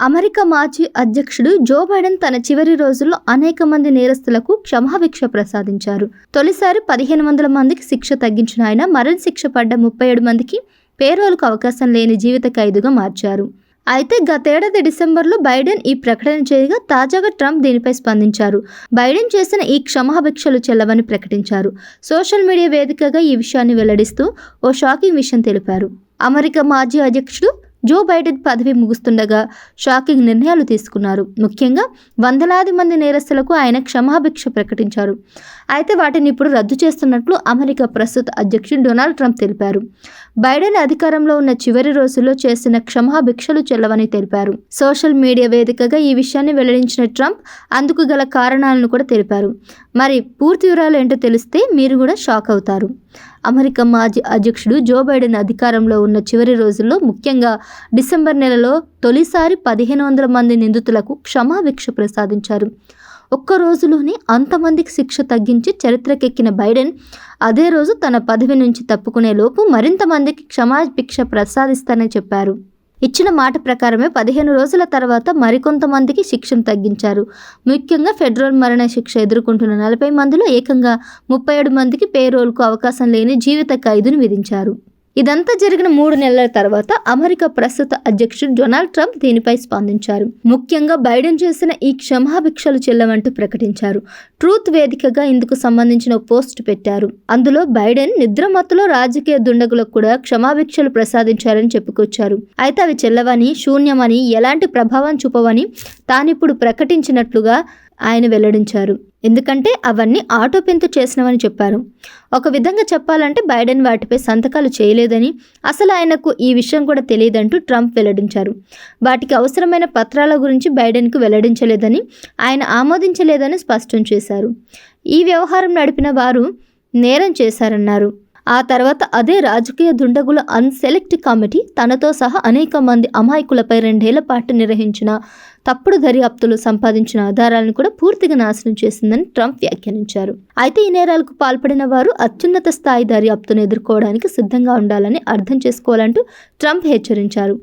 America మాజీ అధ్యక్షుడు Joe Biden తన చివరి రోజుల్లో అనేక మంది నేరస్తులకు క్షమాభిక్ష ప్రసాదించారు. తొలిసారి 1500 మందికి శిక్ష తగ్గించిన ఆయన మరణ శిక్ష పడ్డ 37 మందికి పేరోల్కు అవకాశం లేని జీవిత ఖైదుగా మార్చారు. అయితే గతేడాది డిసెంబర్లో బైడెన్ ఈ ప్రకటన చేయగా తాజాగా ట్రంప్ దీనిపై స్పందించారు. బైడెన్ చేసిన ఈ క్షమాభిక్షలు చెల్లవని ప్రకటించారు. సోషల్ మీడియా వేదికగా ఈ విషయాన్ని వెల్లడిస్తూ ఓ షాకింగ్ విషయం తెలిపారు. అమెరికా మాజీ అధ్యక్షుడు జో బైడెన్ పదవి ముగుస్తుండగా షాకింగ్ నిర్ణయాలు తీసుకున్నారు. ముఖ్యంగా వందలాది మంది నేరస్తులకు ఆయన క్షమాభిక్ష ప్రకటించారు. అయితే వాటిని ఇప్పుడు రద్దు చేస్తున్నట్లు అమెరికా ప్రస్తుత అధ్యక్షుడు డొనాల్డ్ ట్రంప్ తెలిపారు. బైడెన్ అధికారంలో ఉన్న చివరి రోజుల్లో చేసిన క్షమాభిక్షలు చెల్లవని తెలిపారు. సోషల్ మీడియా వేదికగా ఈ విషయాన్ని వెల్లడించిన ట్రంప్ అందుకు గల కారణాలను కూడా తెలిపారు. మరి పూర్తి వివరాలు ఏంటో తెలిస్తే మీరు కూడా షాక్ అవుతారు. అమెరికా మాజీ అధ్యక్షుడు జో బైడెన్ అధికారంలో ఉన్న చివరి రోజుల్లో ముఖ్యంగా డిసెంబర్ నెలలో తొలిసారి 1500 మంది నిందితులకు క్షమాభిక్ష ప్రసాదించారు. ఒక్క రోజులోనే అంతమందికి శిక్ష తగ్గించి చరిత్రకెక్కిన బైడెన్ అదే రోజు తన పదవి నుంచి తప్పుకునే లోపు మరింత మందికి క్షమాభిక్ష ప్రసాదిస్తానని చెప్పారు. ఇచ్చిన మాట ప్రకారమే 15 రోజుల తర్వాత మరికొంతమందికి శిక్షను తగ్గించారు. ముఖ్యంగా ఫెడరల్ మరణ శిక్ష ఎదుర్కొంటున్న 40 మందిలో ఏకంగా 37 మందికి పేరోల్కు అవకాశం లేని జీవిత ఖైదును విధించారు. ఇదంతా జరిగిన 3 నెలల తర్వాత అమెరికా ప్రస్తుత అధ్యక్షుడు డొనాల్డ్ ట్రంప్ దీనిపై స్పందించారు. ముఖ్యంగా బైడెన్ చేసిన ఈ క్షమాభిక్షలు చెల్లవంటూ ప్రకటించారు. ట్రూత్ వేదికగా ఇందుకు సంబంధించిన పోస్ట్ పెట్టారు. అందులో బైడెన్ నిద్రమత్తులో రాజకీయ దుండగులకు కూడా క్షమాభిక్షలు ప్రసాదించారని చెప్పుకొచ్చారు. అయితే అవి చెల్లవని, శూన్యమని, ఎలాంటి ప్రభావం చూపవని తానిప్పుడు ప్రకటించినట్లుగా ఆయన వెల్లడించారు. ఎందుకంటే అవన్నీ ఆటోపెంతు చేసినవని చెప్పారు. ఒక విధంగా చెప్పాలంటే బైడెన్ వాటిపై సంతకాలు చేయలేదని, అసలు ఆయనకు ఈ విషయం కూడా తెలియదంటూ ట్రంప్ వెల్లడించారు. వాటికి అవసరమైన పత్రాల గురించి బైడెన్కు వెల్లడించలేదని, ఆయన ఆమోదించలేదని స్పష్టం చేశారు. ఈ వ్యవహారం నడిపిన వారు నేరం చేశారన్నారు. ఆ తర్వాత అదే రాజకీయ దుండగుల అన్సెలెక్ట్ కమిటీ తనతో సహా అనేక మంది అమాయకులపై 2 ఏళ్ల పాటు నిర్వహించిన తప్పుడు దర్యాప్తులు సంపాదించిన ఆధారాలను కూడా పూర్తిగా నాశనం చేసిందని ట్రంప్ వ్యాఖ్యానించారు. అయితే ఈ నేరాలకు పాల్పడిన వారు అత్యున్నత స్థాయి దర్యాప్తును ఎదుర్కోవడానికి సిద్ధంగా ఉండాలని అర్థం చేసుకోవాలంటూ ట్రంప్ హెచ్చరించారు.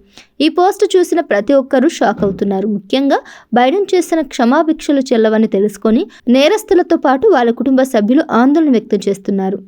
ఈ పోస్ట్ చూసిన ప్రతి ఒక్కరూ షాక్ అవుతున్నారు. ముఖ్యంగా బైడెన్ చేసిన క్షమాభిక్షలు చెల్లవని తెలుసుకొని నేరస్తులతో పాటు వాళ్ళ కుటుంబ సభ్యులు ఆందోళన వ్యక్తం చేస్తున్నారు.